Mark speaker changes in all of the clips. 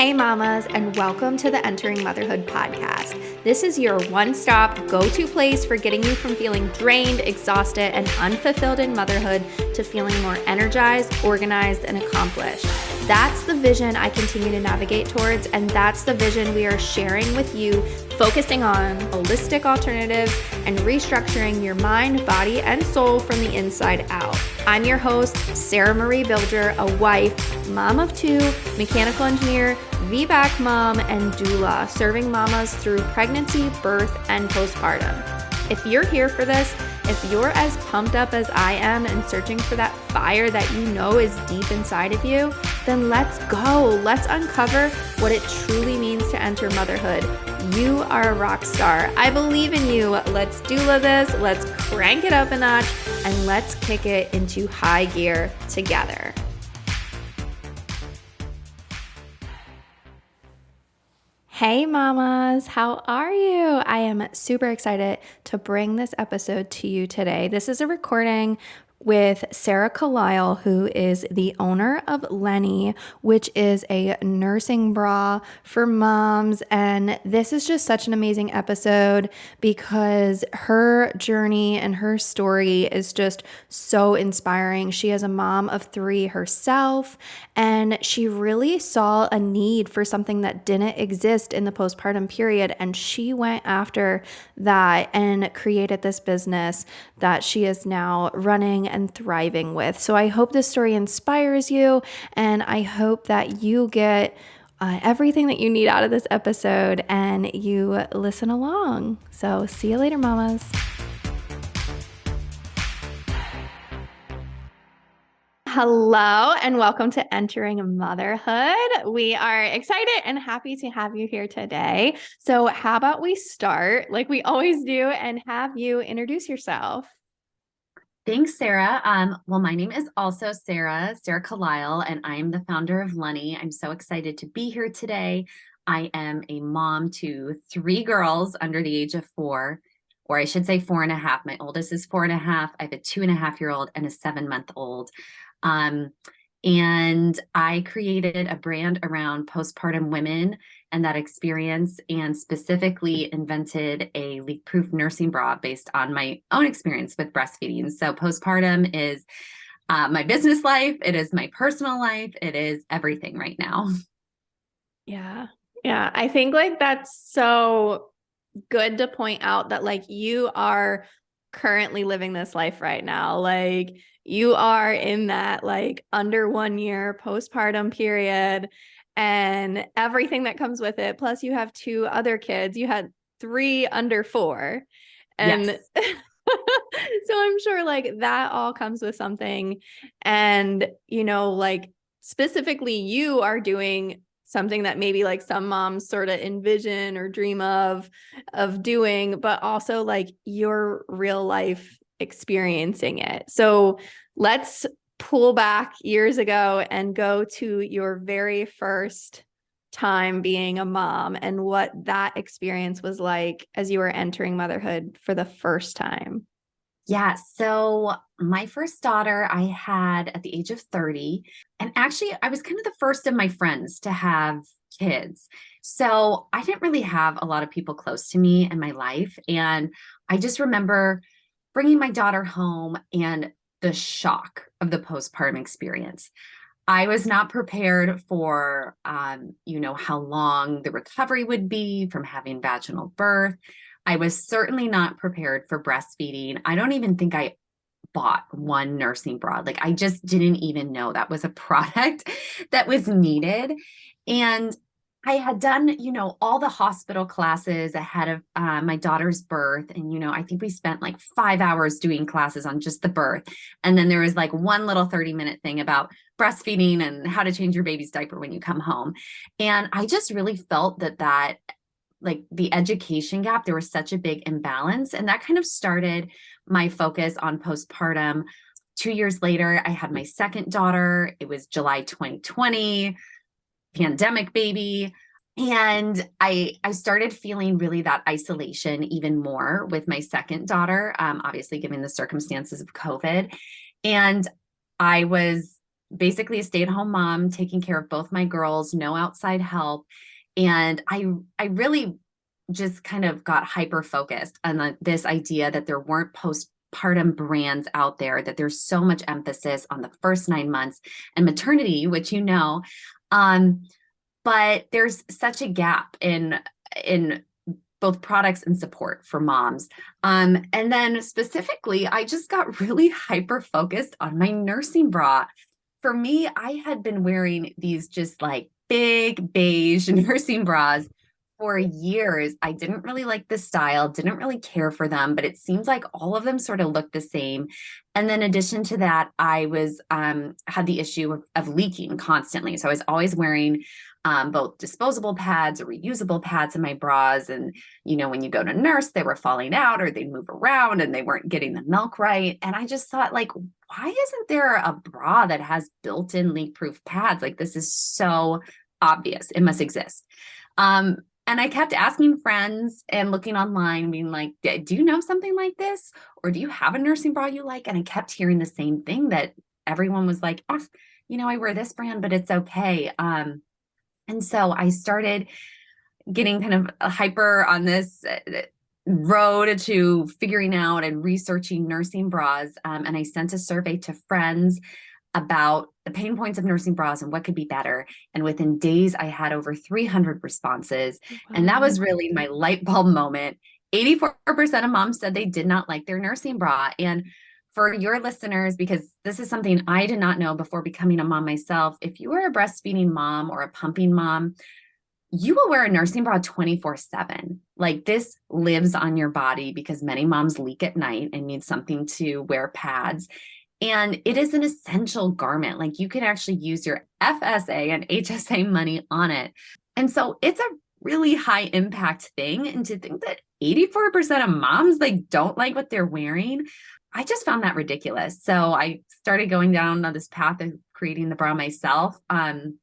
Speaker 1: Hey mamas, and welcome to the Entering Motherhood Podcast. This is your one-stop go-to place for getting you from feeling drained, exhausted, and unfulfilled in motherhood to feeling more energized, organized, and accomplished. That's the vision I continue to navigate towards, and that's the vision we are sharing with you, focusing on holistic alternatives and restructuring your mind, body, and soul from the inside out. I'm your host, Sarah Marie Bilger, a wife, mom of two, mechanical engineer, VBAC mom, and doula, serving mamas through pregnancy, birth, and postpartum. If you're here for this, if you're as pumped up as I am and searching for that fire that you know is deep inside of you, then let's go. Let's uncover what it truly means to enter motherhood. You are a rock star. I believe in you. Let's doula this. Let's crank it up a notch and let's kick it into high gear together. Hey mamas, how are you? I am super excited to bring this episode to you today. This is a recording with Sarah Kallile, who is the owner of Lunnie, which is a nursing bra for moms. And this is just such an amazing episode because her journey and her story is just so inspiring. She is a mom of three herself, and she really saw a need for something that didn't exist in the postpartum period. And she went after that and created this business that she is now running and thriving with. So I hope this story inspires you, and I hope that you get everything that you need out of this episode and you listen along. So see you later, mamas. Hello and welcome to Entering Motherhood. We are excited and happy to have you here today. So how about we start like we always do and have you introduce yourself?
Speaker 2: Thanks, Sarah. Well, my name is also Sarah Kallile, and I'm the founder of Lunnie. I'm so excited to be here today. I am a mom to three girls under the age of 4, or I should say 4.5. My oldest is 4.5. I have a 2.5-year-old and a 7-month-old. And I created a brand around postpartum women and that experience, and specifically invented a leak-proof nursing bra based on my own experience with breastfeeding. So postpartum is my business life. It is my personal life. It is everything right now.
Speaker 1: Yeah. I think like that's so good to point out that like you are currently living this life right now. Like you are in that like under 1 year postpartum period and everything that comes with it. Plus you have 2 other kids. You had 3 under 4. And
Speaker 2: yes.
Speaker 1: So I'm sure like that all comes with something. And, you know, like specifically you are doing something that maybe like some moms sort of envision or dream of doing, but also like your real life experiencing it. So let's pull back years ago and go to your very first time being a mom and what that experience was like as you were entering motherhood for the first time.
Speaker 2: Yeah. So my first daughter I had at the age of 30. And actually, I was kind of the first of my friends to have kids. So I didn't really have a lot of people close to me in my life. And I just remember bringing my daughter home and the shock of the postpartum experience. I was not prepared for, how long the recovery would be from having vaginal birth. I was certainly not prepared for breastfeeding. I don't even think I bought one nursing bra. Like I just didn't even know that was a product that was needed. And I had done, all the hospital classes ahead of my daughter's birth. And, I think we spent like 5 hours doing classes on just the birth. And then there was like one little 30-minute thing about breastfeeding and how to change your baby's diaper when you come home. And I just really felt that like the education gap, there was such a big imbalance. And that kind of started my focus on postpartum. 2 years later, I had my second daughter. It was July 2020. Pandemic baby. And I started feeling really that isolation even more with my second daughter, obviously given the circumstances of COVID. And I was basically a stay-at-home mom, taking care of both my girls, no outside help. And I really just kind of got hyper focused on this idea that there weren't postpartum brands out there, that there's so much emphasis on the first 9 months and maternity, which but there's such a gap in both products and support for moms. And then specifically, I just got really hyper focused on my nursing bra. For me, I had been wearing these just like big beige nursing bras for years. I didn't really like the style, didn't really care for them, but it seems like all of them sort of look the same. And then in addition to that, I was had the issue of leaking constantly. So I was always wearing both disposable pads or reusable pads in my bras. And, when you go to nurse, they were falling out or they'd move around and they weren't getting the milk right. And I just thought, like, why isn't there a bra that has built-in leak-proof pads? Like, this is so obvious. It must exist. And I kept asking friends and looking online, being like, do you know something like this? Or do you have a nursing bra you like? And I kept hearing the same thing, that everyone was like, oh, I wear this brand, but it's okay. And so I started getting kind of hyper on this road to figuring out and researching nursing bras. And I sent a survey to friends about the pain points of nursing bras and what could be better. And within days, I had over 300 responses. Wow. And that was really my light bulb moment. 84% of moms said they did not like their nursing bra. And for your listeners, because this is something I did not know before becoming a mom myself, if you are a breastfeeding mom or a pumping mom, you will wear a nursing bra 24/7. Like, this lives on your body because many moms leak at night and need something to wear pads. And it is an essential garment. Like, you can actually use your FSA and HSA money on it. And so it's a really high impact thing. And to think that 84% of moms, don't like what they're wearing, I just found that ridiculous. So I started going down on this path of creating the bra myself, and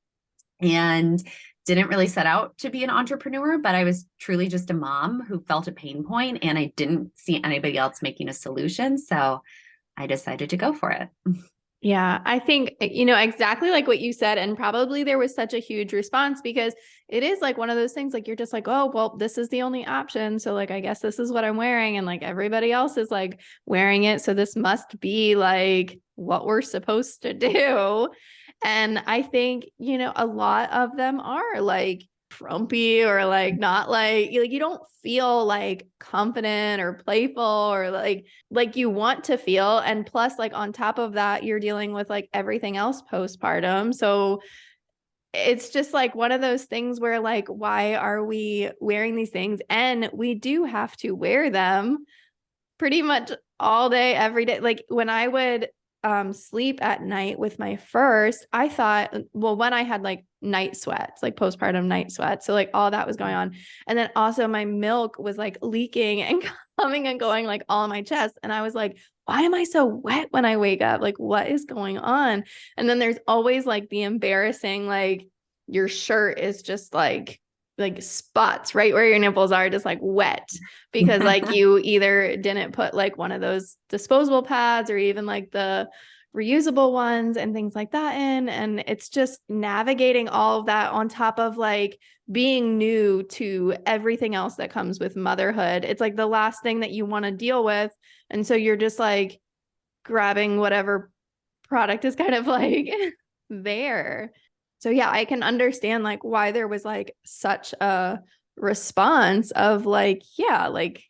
Speaker 2: didn't really set out to be an entrepreneur, but I was truly just a mom who felt a pain point and I didn't see anybody else making a solution. So I decided to go for it.
Speaker 1: Yeah, I think, exactly like what you said. And probably there was such a huge response because it is like one of those things, like, you're just like, oh, well, this is the only option. So like, I guess this is what I'm wearing. And like, everybody else is like wearing it. So this must be like what we're supposed to do. And I think, a lot of them are like frumpy or like not like you don't feel like confident or playful or like you want to feel. And plus, like, on top of that, you're dealing with like everything else postpartum. So it's just like one of those things where, like, why are we wearing these things? And we do have to wear them pretty much all day, every day. Like, when I would sleep at night with my first, I thought, well, when I had like night sweats, like postpartum night sweats. So like all that was going on. And then also my milk was like leaking and coming and going like all on my chest. And I was like, why am I so wet when I wake up? Like, what is going on? And then there's always like the embarrassing, like, your shirt is just like spots right where your nipples are, just like wet because like you either didn't put like one of those disposable pads or even like the reusable ones and things like that in. And it's just navigating all of that on top of like being new to everything else that comes with motherhood. It's like the last thing that you want to deal with. And so you're just like grabbing whatever product is kind of like there. So yeah, I can understand like why there was like such a response of like, yeah, like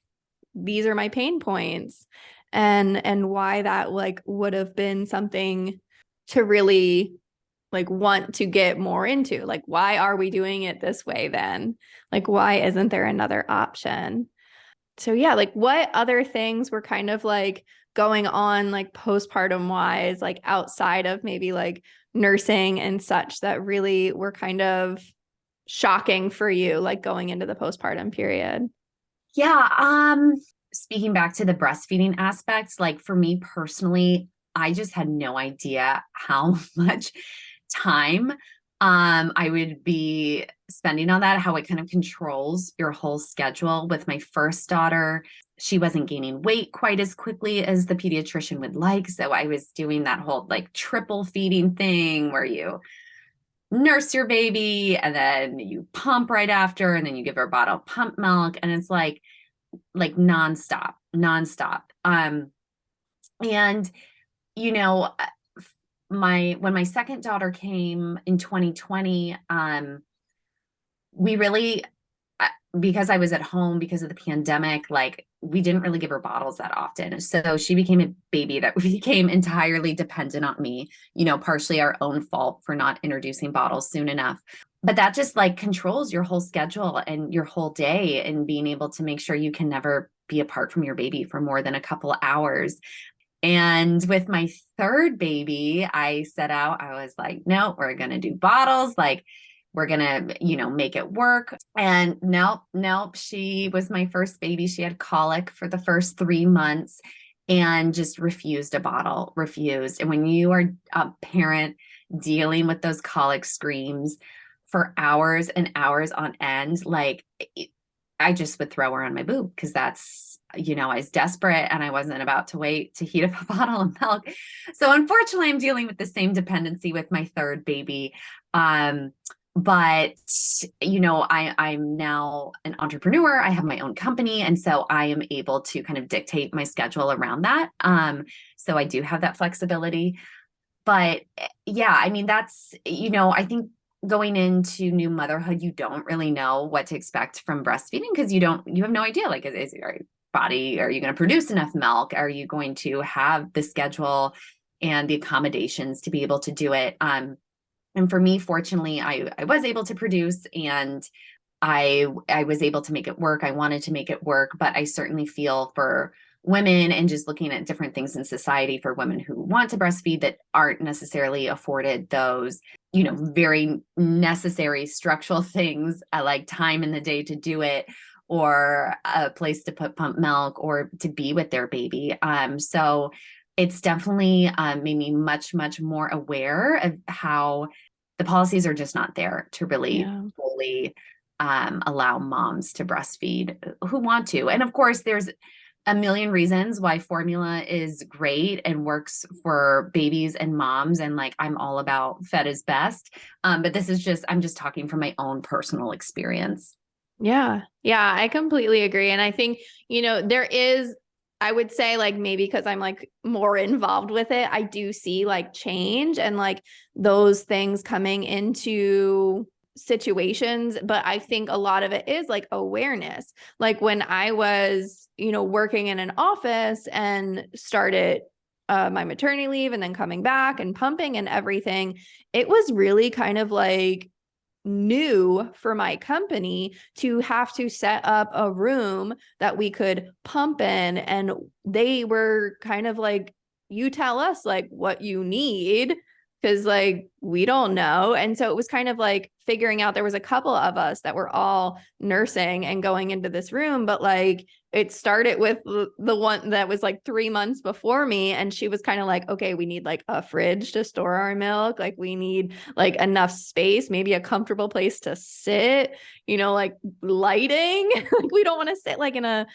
Speaker 1: these are my pain points, and why that like would have been something to really like want to get more into. Like, why are we doing it this way then? Like, why isn't there another option? So yeah, like what other things were kind of like going on like postpartum wise, like outside of maybe like nursing and such, that really were kind of shocking for you, like going into the postpartum period?
Speaker 2: Yeah. Speaking back to the breastfeeding aspects, like for me personally, I just had no idea how much time I would be spending on that, how it kind of controls your whole schedule. With my first daughter, she wasn't gaining weight quite as quickly as the pediatrician would like. So I was doing that whole like triple feeding thing where you nurse your baby and then you pump right after, and then you give her a bottle of pump milk. And it's like nonstop. And you know, when my second daughter came in 2020, we really, because I was at home because of the pandemic, like we didn't really give her bottles that often. So she became a baby that became entirely dependent on me, partially our own fault for not introducing bottles soon enough. But that just like controls your whole schedule and your whole day, and being able to make sure you can never be apart from your baby for more than a couple of hours. And with my third baby, I set out, I was like, no, we're going to do bottles. Like, we're going to, make it work. And nope. She was my first baby. She had colic for the first 3 months and just refused a bottle, refused. And when you are a parent dealing with those colic screams for hours and hours on end, like I just would throw her on my boob, because that's, I was desperate and I wasn't about to wait to heat up a bottle of milk. So unfortunately, I'm dealing with the same dependency with my third baby. But, I'm now an entrepreneur. I have my own company. And so I am able to kind of dictate my schedule around that. So I do have that flexibility. But yeah, I mean, that's, I think going into new motherhood, you don't really know what to expect from breastfeeding, because you have no idea. Like, is your body, are you going to produce enough milk? Are you going to have the schedule and the accommodations to be able to do it? And for me, fortunately, I was able to produce, and I was able to make it work. I wanted to make it work, but I certainly feel for women, and just looking at different things in society for women who want to breastfeed that aren't necessarily afforded those, very necessary structural things, like time in the day to do it, or a place to put pump milk, or to be with their baby. So it's definitely made me much, much more aware of how the policies are just not there to really fully allow moms to breastfeed who want to. And of course, there's a million reasons why formula is great and works for babies and moms. And like, I'm all about fed is best. But this is I'm just talking from my own personal experience.
Speaker 1: Yeah. Yeah, I completely agree. And I think, there is, I would say, like, maybe because I'm like more involved with it, I do see like change and like those things coming into situations. But I think a lot of it is like awareness. Like when I was, working in an office and started my maternity leave and then coming back and pumping and everything, it was really kind of like new for my company to have to set up a room that we could pump in. And they were kind of like, you tell us like what you need, because like we don't know. And so it was kind of like figuring out, there was a couple of us that were all nursing and going into this room, but like it started with the one that was like 3 months before me. And she was kind of like, okay, we need like a fridge to store our milk. Like we need like enough space, maybe a comfortable place to sit, like lighting. Like we don't want to sit like in a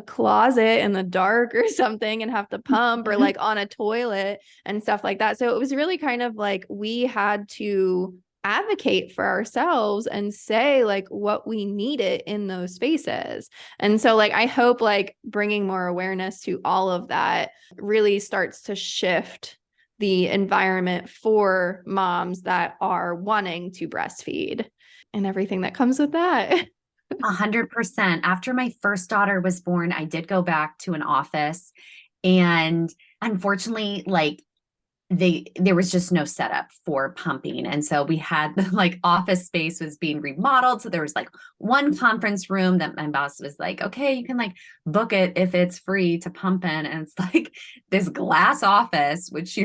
Speaker 1: closet in the dark or something and have to pump, or like on a toilet and stuff like that. So it was really kind of like we had to advocate for ourselves and say like what we needed in those spaces. And so like, I hope like bringing more awareness to all of that really starts to shift the environment for moms that are wanting to breastfeed and everything that comes with that.
Speaker 2: 100%. After my first daughter was born, I did go back to an office, and unfortunately, like there was just no setup for pumping. And so we had the like office space was being remodeled. So there was like one conference room that my boss was like, okay, you can like book it if it's free to pump in. And it's like this glass office, which,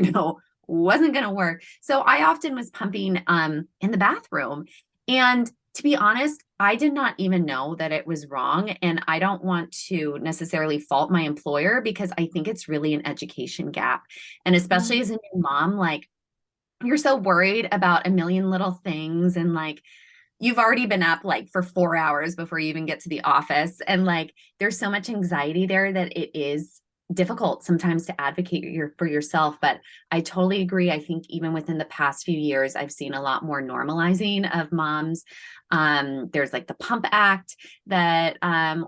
Speaker 2: wasn't going to work. So I often was pumping in the bathroom. And to be honest, I did not even know that it was wrong. And I don't want to necessarily fault my employer, because I think it's really an education gap. And especially as a new mom, like you're so worried about a million little things, and like you've already been up like for 4 hours before you even get to the office. And like, there's so much anxiety there that it is difficult sometimes to advocate for yourself. But I totally agree. I think even within the past few years, I've seen a lot more normalizing of moms. There's like the Pump Act that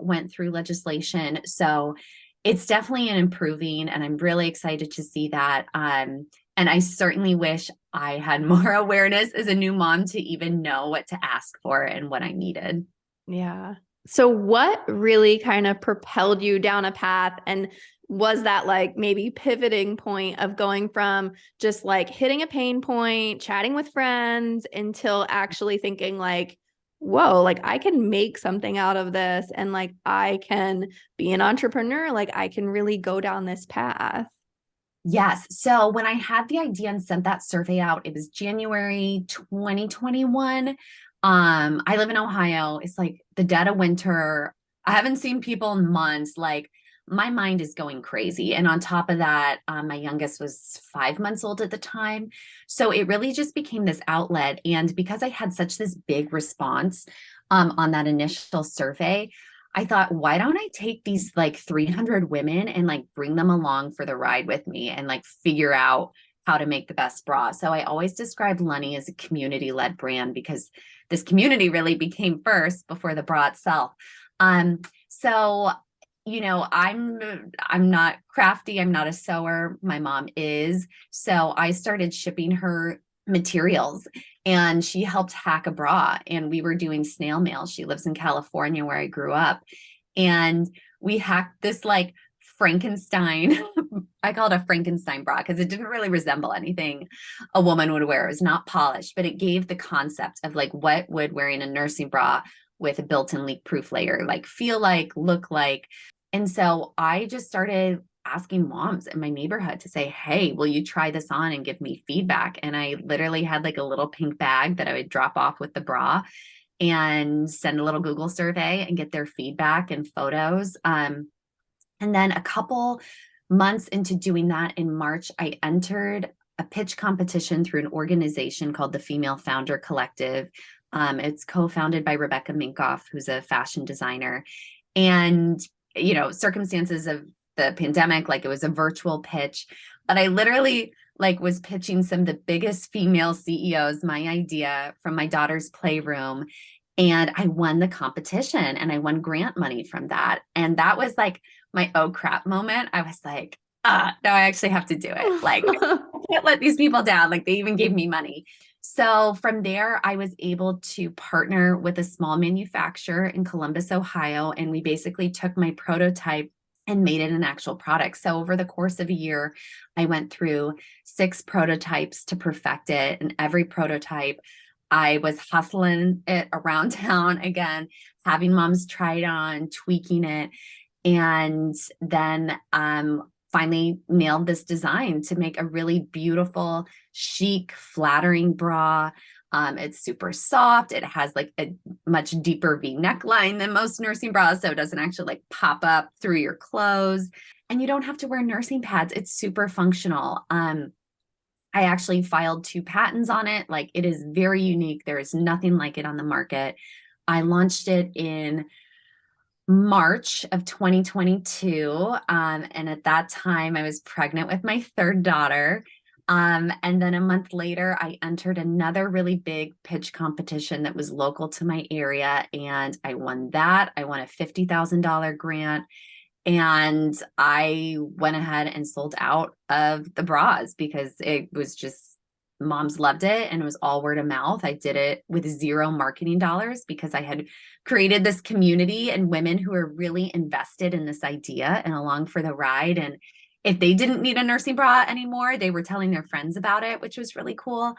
Speaker 2: went through legislation. So it's definitely an improving, and I'm really excited to see that. And I certainly wish I had more awareness as a new mom to even know what to ask for and what I needed.
Speaker 1: Yeah. So what really kind of propelled you down a path, and was that like maybe pivoting point of going from just like hitting a pain point, chatting with friends, until actually thinking like, whoa, like I can make something out of this, and like I can be an entrepreneur, like I can really go down this path?
Speaker 2: Yes. So when I had the idea and sent that survey out, it was January 2021. I live in Ohio. It's like the dead of winter. I haven't seen people in months. Like my mind is going crazy. And on top of that, my youngest was 5 months old at the time. So it really just became this outlet. And because I had such this big response on that initial survey, I thought, why don't I take these like 300 women and like bring them along for the ride with me and like figure out how to make the best bra. So I always describe Lunnie as a community-led brand because this community really became first before the bra itself. So I'm not crafty. I'm not a sewer. My mom is. So I started shipping her materials, and she helped hack a bra, and we were doing snail mail. She lives in California where I grew up, and we hacked this like Frankenstein. I call it a Frankenstein bra because it didn't really resemble anything a woman would wear. It was not polished, but it gave the concept of like what would wearing a nursing bra with a built-in leak-proof layer like feel like, look like. And so I just started asking moms in my neighborhood to say, hey, will you try this on and give me feedback? And I literally had like a little pink bag that I would drop off with the bra and send a little Google survey and get their feedback and photos. And then a couple months into doing that, in March, I entered a pitch competition through an organization called the Female Founder Collective. It's co-founded by Rebecca Minkoff, who's a fashion designer. And circumstances of the pandemic, like it was a virtual pitch, but I literally like was pitching some of the biggest female CEOs my idea from my daughter's playroom, and I won the competition and I won grant money from that. And that was like my oh crap moment. I was like, no, I actually have to do it. Like I can't let these people down. Like they even gave me money. So from there, I was able to partner with a small manufacturer in Columbus, Ohio, and we basically took my prototype and made it an actual product. So over the course of a year, I went through 6 prototypes to perfect it. And every prototype, I was hustling it around town again, having moms try it on, tweaking it. And then finally nailed this design to make a really beautiful, chic, flattering bra. It's super soft. It has like a much deeper V neckline than most nursing bras, so it doesn't actually like pop up through your clothes. And you don't have to wear nursing pads. It's super functional. I actually filed 2 patents on it. Like it is very unique. There is nothing like it on the market. I launched it in March of 2022. And at that time, I was pregnant with my 3rd daughter. And then a month later, I entered another really big pitch competition that was local to my area. And I won that. I won a $50,000 grant. And I went ahead and sold out of the bras because it was just, moms loved it and it was all word of mouth. I did it with 0 marketing dollars because I had created this community and women who are really invested in this idea and along for the ride. And if they didn't need a nursing bra anymore, they were telling their friends about it, which was really cool.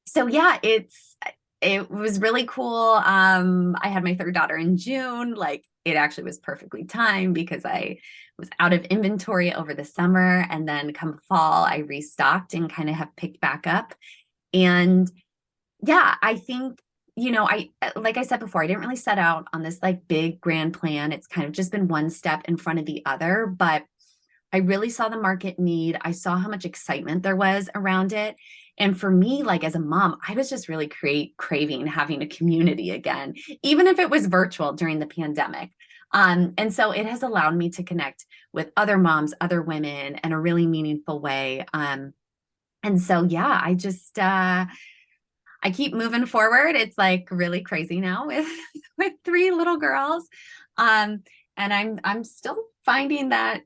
Speaker 2: So yeah, it was really cool. I had my 3rd daughter in June. Like it actually was perfectly timed because I was out of inventory over the summer. And then come fall, I restocked and kind of have picked back up. And yeah, I think, like I said before, I didn't really set out on this like big grand plan. It's kind of just been one step in front of the other, but I really saw the market need. I saw how much excitement there was around it. And for me, like as a mom, I was just really craving having a community again, even if it was virtual during the pandemic. And so it has allowed me to connect with other moms, other women in a really meaningful way. And so, yeah, I keep moving forward. It's like really crazy now with with three little girls. And I'm still finding that,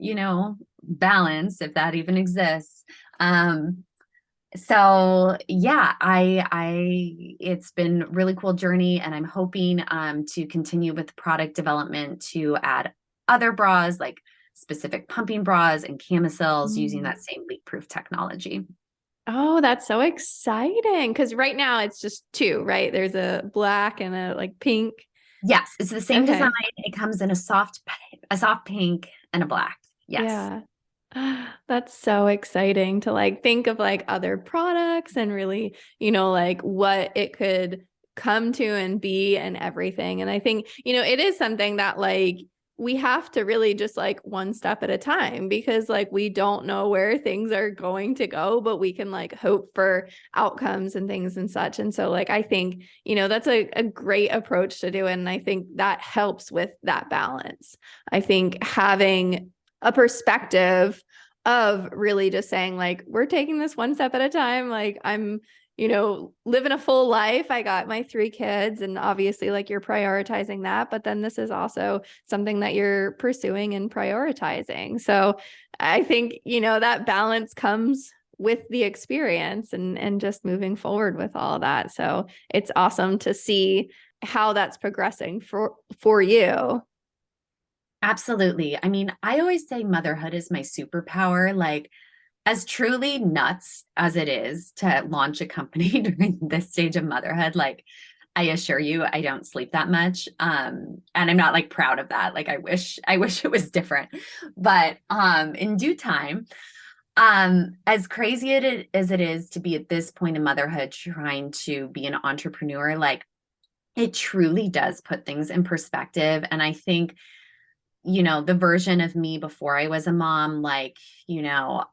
Speaker 2: balance, if that even exists. So yeah, it's been a really cool journey, and I'm hoping to continue with product development to add other bras, like specific pumping bras and camisoles using that same leak-proof technology.
Speaker 1: Oh, that's so exciting. Because right now it's just two, right? There's a black and a like pink.
Speaker 2: Yes, it's the same design.
Speaker 1: Okay.
Speaker 2: It comes in a soft pink and a black. Yes.
Speaker 1: Yeah. That's so exciting to like think of like other products and really, like what it could come to and be and everything. And I think, it is something that like we have to really just like one step at a time, because like we don't know where things are going to go, but we can like hope for outcomes and things and such. And so like I think, that's a great approach to do it. And I think that helps with that balance. I think having a perspective of really just saying like, we're taking this one step at a time. Like I'm, living a full life. I got my 3 kids, and obviously like you're prioritizing that, but then this is also something that you're pursuing and prioritizing. So I think, that balance comes with the experience and just moving forward with all of that. So it's awesome to see how that's progressing for you.
Speaker 2: Absolutely. I mean, I always say motherhood is my superpower. Like, as truly nuts as it is to launch a company during this stage of motherhood, like, I assure you, I don't sleep that much. And I'm not like proud of that. Like, I wish it was different. But in due time, as crazy as it is to be at this point in motherhood, trying to be an entrepreneur, like, it truly does put things in perspective. And I think, the version of me before I was a mom, like,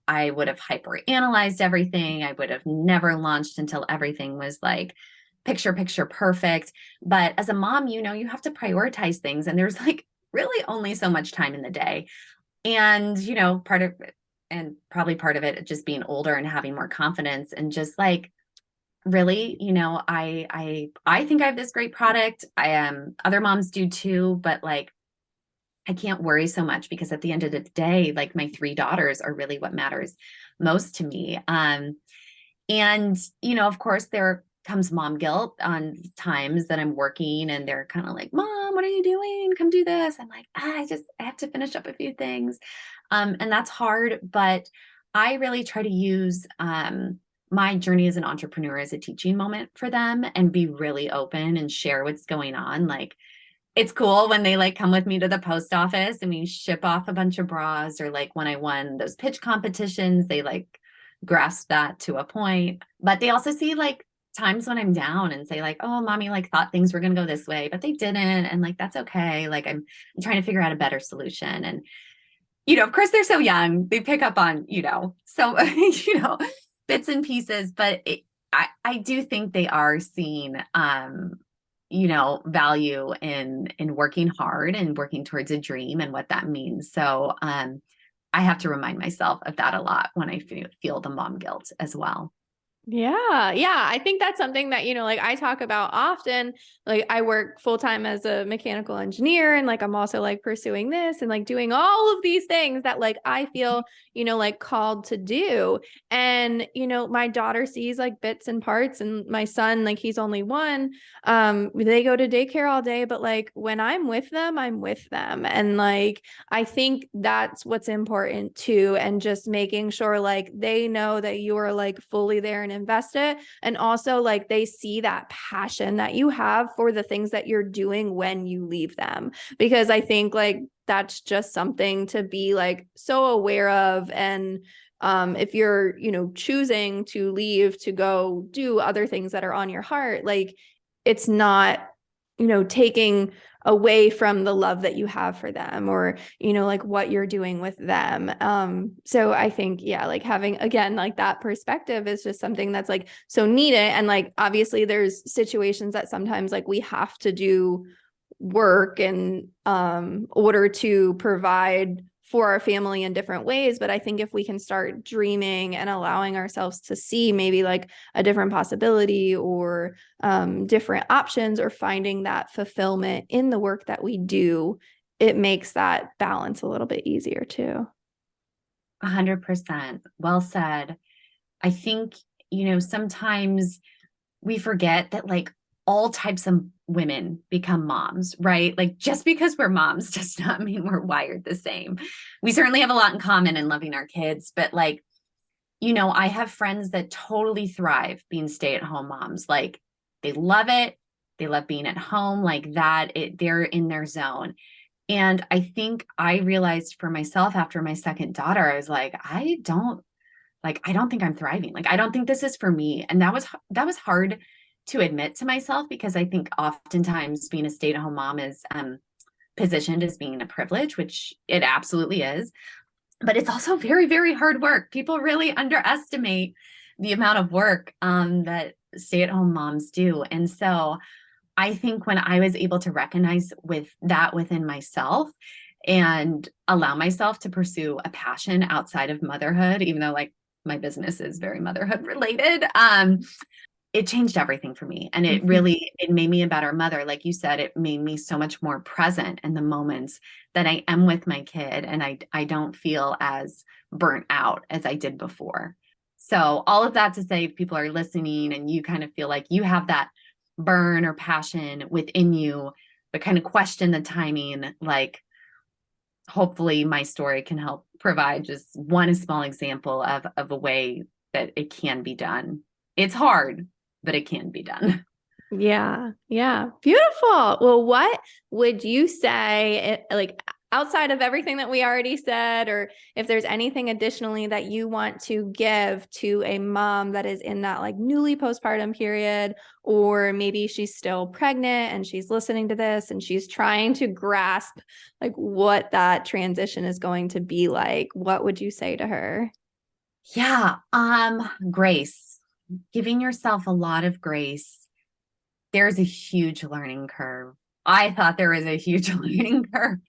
Speaker 2: I would have hyper analyzed everything. I would have never launched until everything was like picture perfect. But as a mom, you have to prioritize things, and there's like really only so much time in the day. And, probably part of it just being older and having more confidence, and just like really, I think I have this great product. Other moms do too, but like, I can't worry so much, because at the end of the day, like my 3 daughters are really what matters most to me. And, of course, there comes mom guilt on times that I'm working and they're kind of like, Mom, what are you doing? Come do this. I'm like, I have to finish up a few things. And that's hard, but I really try to use my journey as an entrepreneur as a teaching moment for them, and be really open and share what's going on. Like, it's cool when they like come with me to the post office and we ship off a bunch of bras, or like when I won those pitch competitions, they like grasp that to a point. But they also see like times when I'm down and say like, oh, mommy like thought things were going to go this way, but they didn't. And like, that's okay. Like I'm trying to figure out a better solution. And, of course they're so young, they pick up on, so, bits and pieces, but I do think they are seeing, value in working hard and working towards a dream and what that means. So I have to remind myself of that a lot when I feel the mom guilt as well.
Speaker 1: Yeah. Yeah. I think that's something that, like I talk about often. Like I work full time as a mechanical engineer, and like I'm also like pursuing this and like doing all of these things that like I feel, like called to do. And, my daughter sees like bits and parts, and my son, like he's only 1. They go to daycare all day, but like when I'm with them, I'm with them. And like I think that's what's important too. And just making sure like they know that you are like fully there and invested. And also like they see that passion that you have for the things that you're doing when you leave them. Because I think like that's just something to be like so aware of. And if you're, choosing to leave to go do other things that are on your heart, like it's not taking away from the love that you have for them, or, like what you're doing with them. So I think, yeah, like having, again, like that perspective is just something that's like so needed. And like, obviously there's situations that sometimes like we have to do work in order to provide for our family in different ways. But I think if we can start dreaming and allowing ourselves to see maybe like a different possibility, or different options, or finding that fulfillment in the work that we do, it makes that balance a little bit easier too.
Speaker 2: 100%. Well said. I think, sometimes we forget that like all types of women become moms, right? Like just because we're moms does not mean we're wired the same. We certainly have a lot in common in loving our kids, but like, I have friends that totally thrive being stay-at-home moms. Like they love it. They love being at home like that. They're in their zone. And I think I realized for myself after my second daughter, I was like, I don't think I'm thriving. Like, I don't think this is for me. And that was hard to admit to myself, because I think oftentimes being a stay-at-home mom is positioned as being a privilege, which it absolutely is. But it's also very, very hard work. People really underestimate the amount of work that stay-at-home moms do. And so I think when I was able to recognize with that within myself and allow myself to pursue a passion outside of motherhood, even though like my business is very motherhood related, it changed everything for me. And it made me a better mother. Like you said, it made me so much more present in the moments that I am with my kid. And I don't feel as burnt out as I did before. So all of that to say, if people are listening and you kind of feel like you have that burn or passion within you, but kind of question the timing, like hopefully my story can help provide just one small example of a way that it can be done. It's hard, but it can be done.
Speaker 1: Yeah. Yeah. Beautiful. Well, what would you say, like outside of everything that we already said, or if there's anything additionally that you want to give to a mom that is in that like newly postpartum period, or maybe she's still pregnant and she's listening to this and she's trying to grasp like what that transition is going to be like, what would you say to her?
Speaker 2: Yeah. Grace, giving yourself a lot of grace. There's a huge learning curve. I thought there was a huge learning curve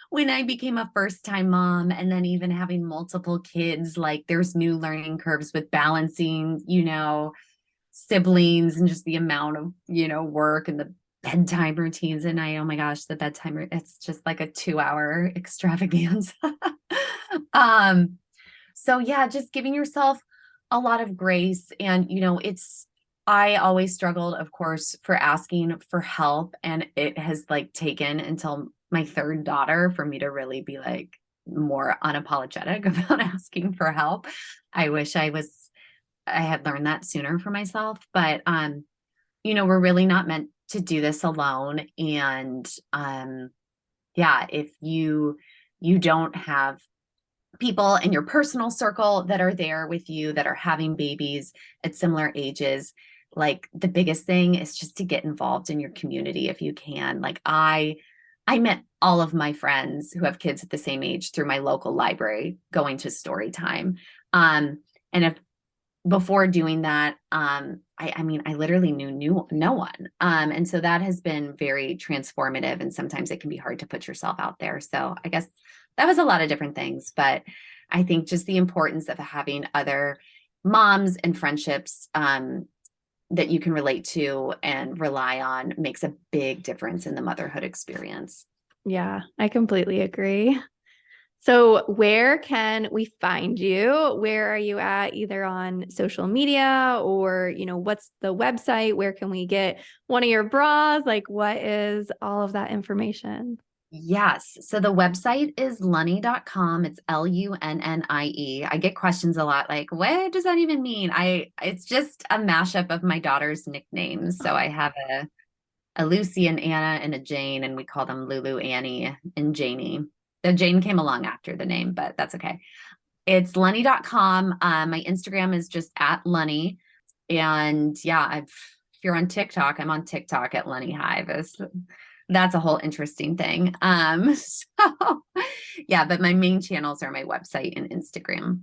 Speaker 2: when I became a first-time mom, and then even having multiple kids, like there's new learning curves with balancing, siblings and just the amount of, work and the bedtime routines. And oh my gosh, the bedtime, it's just like a 2-hour extravaganza. So yeah, just giving yourself a lot of grace. And, I always struggled, of course, for asking for help. And it has like taken until my third daughter for me to really be like more unapologetic about asking for help. I wish I had learned that sooner for myself, but, we're really not meant to do this alone. And, yeah, if you don't have people in your personal circle that are there with you that are having babies at similar ages, like the biggest thing is just to get involved in your community if you can. Like I met all of my friends who have kids at the same age through my local library going to story time. And if before doing that, I literally knew no one. And so that has been very transformative, and sometimes it can be hard to put yourself out there. So I guess that was a lot of different things, but I think just the importance of having other moms and friendships that you can relate to and rely on makes a big difference in the motherhood experience.
Speaker 1: Yeah, I completely agree. So where can we find you? Where are you at, either on social media, or, what's the website? Where can we get one of your bras? Like, what is all of that information?
Speaker 2: Yes. So the website is lunnie.com. It's Lunnie. I get questions a lot like, what does that even mean? It's just a mashup of my daughter's nicknames. So I have a Lucy, and Anna, and a Jane, and we call them Lulu, Annie, and Janie. The Jane came along after the name, but that's okay. It's Lunnie.com. My Instagram is just @Lunnie. And yeah, I've if you're on TikTok, I'm on TikTok at Lunnie Hive. That's a whole interesting thing. So yeah, but my main channels are my website and Instagram.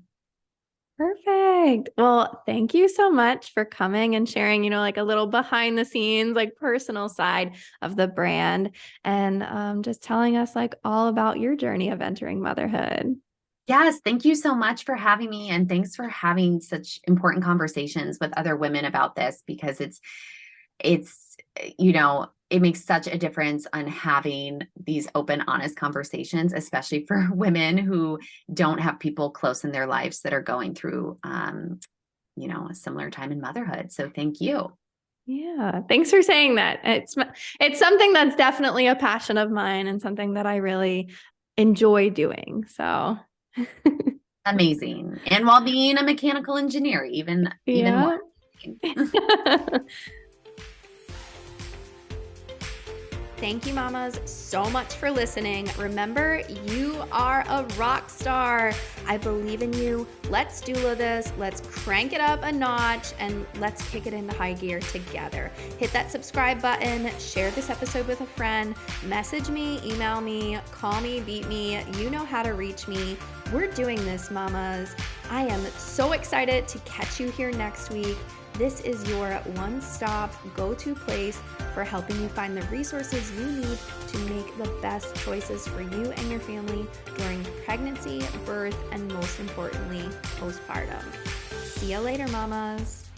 Speaker 1: Perfect. Well, thank you so much for coming and sharing, like a little behind the scenes, like personal side of the brand and just telling us like all about your journey of entering motherhood.
Speaker 2: Yes, thank you so much for having me. And thanks for having such important conversations with other women about this, because it makes such a difference on having these open, honest conversations, especially for women who don't have people close in their lives that are going through, a similar time in motherhood. So thank you.
Speaker 1: Yeah. Thanks for saying that. It's something that's definitely a passion of mine and something that I really enjoy doing. So
Speaker 2: Amazing. And while being a mechanical engineer, even
Speaker 1: yeah.
Speaker 2: more.
Speaker 1: Thank you, mamas, so much for listening. Remember, you are a rock star. I believe in you. Let's do this. Let's crank it up a notch and let's kick it into high gear together. Hit that subscribe button, share this episode with a friend, message me, email me, call me, beat me. You know how to reach me. We're doing this, mamas. I am so excited to catch you here next week. This is your one-stop go-to place for helping you find the resources you need to make the best choices for you and your family during pregnancy, birth, and most importantly, postpartum. See you later, mamas.